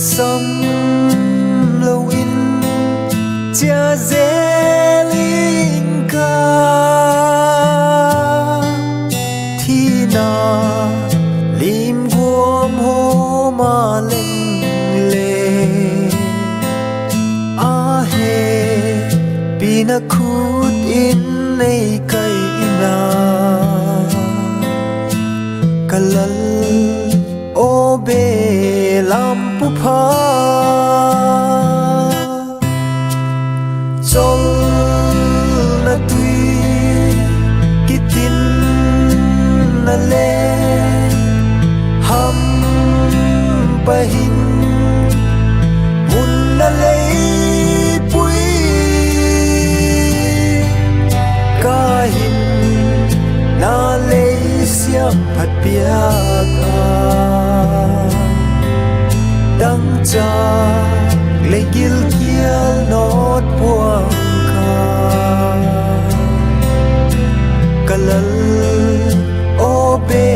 sông lâu in chia dễ linh ca thi na lim guom ho ma leng le a he pina khut in nei kai ina kalal o be lam pu pha chol na tui kitin na le ham pahin mun na le pui kahin na le siam phat pia ka dang cha le gil kial not puang ka kalal o be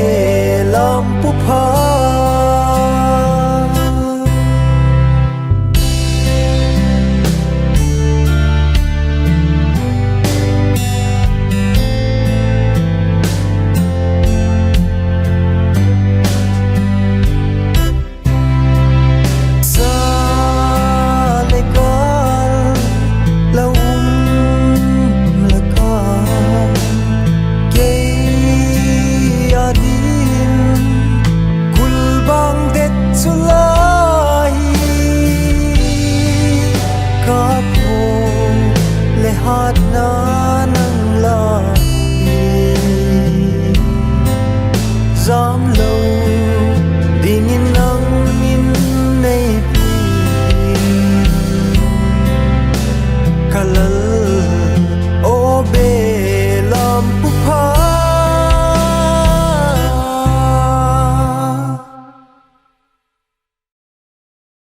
lam pu pha